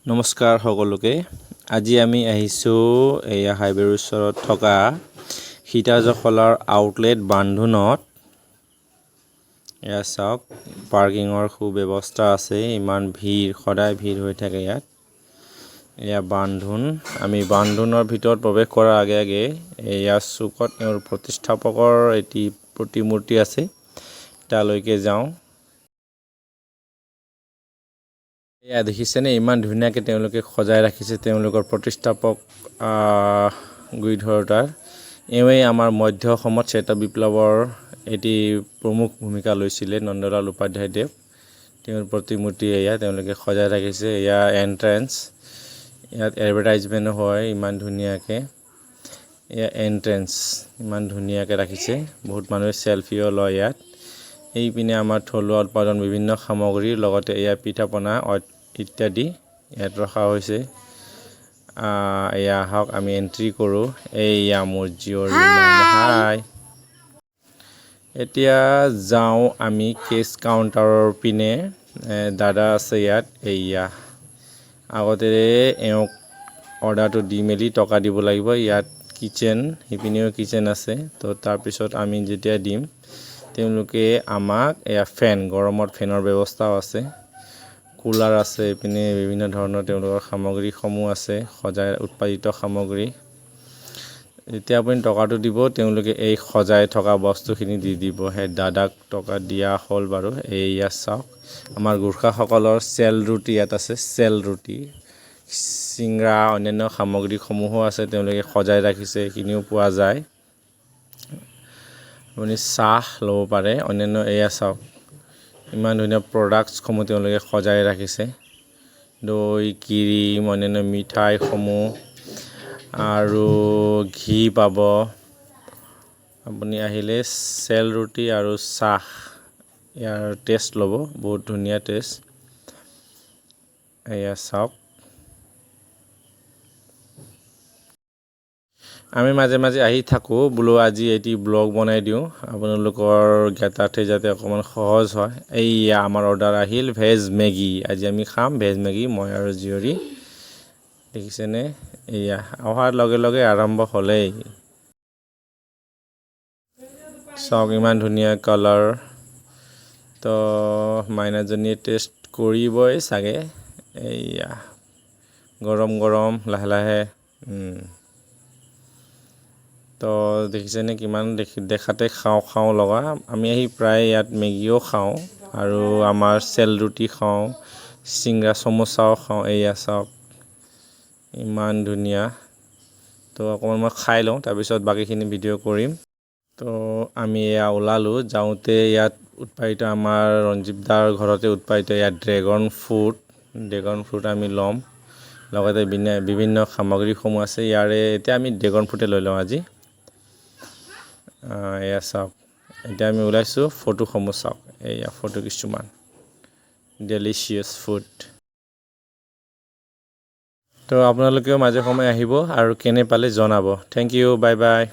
নমস্কাৰ সকলোকে আজি আমি আহিছো এয়া হাইৱেৰ ওচৰত থকা সীতাজখলাৰ আউটলেট বান্ধোনত এয়া চাওক পাৰ্কিংৰ সুব্যৱস্থা আছে ইমান ভিৰ সদায় ভিৰ হৈ থাকে ইয়াত এয়া বান্ধোন আমি বান্ধোনৰ ভিতৰত প্ৰৱেশ কৰাৰ আগে আগে এয়া চুকত এৰ প্ৰতিষ্ঠাপকৰ এটি প্ৰতিমূৰ্তি আছে তালৈকে যাওঁ এয়া দেখিছেনে ইমান ধুনীয়াকৈ তেওঁলোকে সজাই ৰাখিছে তেওঁলোকৰ প্ৰতিষ্ঠাপক গুৰিধৰতাৰ এওঁই আমাৰ মধ্য অসমত শ্বেত বিপ্লৱৰ এটি প্ৰমুখ ভূমিকা লৈছিলে নন্দলাল উপাধ্যায়দেৱ তেওঁৰ প্ৰতিমূৰ্তি এয়া তেওঁলোকে সজাই ৰাখিছে এয়া এন্ট্ৰেন্স ইয়াত এডভাৰটাইজমেন্ট হয় ইমান ধুনীয়াকৈ এয়া এন্ট্ৰেন্স ইমান ধুনীয়াকৈ ৰাখিছে বহুত মানুহে সেলফিও লয় ইয়াত এই পিনে আমাৰ থলুৱা উৎপাদন বিভিন্ন সামগ্ৰীৰ লগতে এয়া পিঠাপনা ইত্যাদি ইয়াত ৰখা হৈছে এয়া হওক আমি এন্ট্ৰি কৰোঁ এয়া মোৰ জিঅ'ৰ হাই এতিয়া যাওঁ আমি কেছ কাউণ্টাৰৰ পিনে দাদা আছে ইয়াত এয়া আগতে এওঁক অৰ্ডাৰটো দি মেলি টকা দিব লাগিব ইয়াত কিচেন হিপিনেও কিচেন আছে তো তাৰপিছত আমি যেতিয়া দিম তেওঁলোকে আমাক এয়া ফেন গৰমত ফেনৰ ব্যৱস্থাও আছে কুলাৰ আছে পিনে বিভিন্ন ধৰণৰ তেওঁলোকৰ সামগ্ৰীসমূহ আছে সজাই উৎপাদিত সামগ্ৰী যেতিয়া আপুনি টকাটো দিব তেওঁলোকে এই সজাই থকা বস্তুখিনি দি দিব হে দাদাক টকা দিয়া হ'ল বাৰু এইয়া চাওক আমাৰ গোৰ্খাসকলৰ চেল ৰুটি ইয়াত আছে চেল ৰুটি চিংৰা অন্যান্য সামগ্ৰীসমূহো আছে তেওঁলোকে সজাই ৰাখিছে এইখিনিও পোৱা যায় আপুনি চাহ ল'ব পাৰে অন্যান্য এয়া চাওক ইমান ধুনীয়া প্ৰডাক্টছসমূহ তেওঁলোকে সজাই ৰাখিছে দৈ ক্ৰীম অন্যান্য মিঠাইসমূহ আৰু ঘি পাব আপুনি আহিলে চেল ৰুটি আৰু চাহ ইয়াৰ টেষ্ট ল'ব বহুত ধুনীয়া টেষ্ট এয়া চাওক আমি মাজে মাজে আহি থাকোঁ বোলো আজি এটি ব্লগ বনাই দিওঁ আপোনালোকৰ জ্ঞাতাৰ্থে যাতে অকণমান সহজ হয় এইয়া আমাৰ অৰ্ডাৰ আহিল ভেজ মেগী আজি আমি খাম ভেজ মেগী মই আৰু জীয়ৰী দেখিছেনে এয়া অহাৰ লগে লগে আৰম্ভ হ'লেই চাওক ইমান ধুনীয়া কালাৰ তো মাইনাজনীয়ে টেষ্ট কৰিবই চাগে এয়া গৰম গৰম লাহে লাহে তো দেখিছেনে কিমান দেখাতে খাওঁ খাওঁ লগা আমি আহি প্ৰায় ইয়াত মেগীও খাওঁ আৰু আমাৰ চেল ৰুটি খাওঁ চিংৰা সমোচাও খাওঁ এয়া চাওক ইমান ধুনীয়া তো অকণমান মই খাই লওঁ তাৰপিছত বাকীখিনি ভিডিঅ' কৰিম তো আমি এয়া ওলালোঁ যাওঁতে ইয়াত উৎপাদিত আমাৰ ৰঞ্জীৱ দাৰ ঘৰতে উৎপাদিত ইয়াত ড্ৰেগন ফ্ৰুট আমি ল'ম লগতে বিভিন্ন সামগ্ৰীসমূহ আছে ইয়াৰে এতিয়া আমি ড্ৰেগন ফ্ৰুটে লৈ লওঁ আজি এয়া চাওক এতিয়া আমি ওলাইছোঁ ফটোসমূহ চাওক এয়া ফটো কিছুমান ডেলিচিয়াছ ফুড তো আপোনালোকেও মাজে সময়ে আহিব আৰু কেনে পালে জনাব থেংক ইউ বাই বাই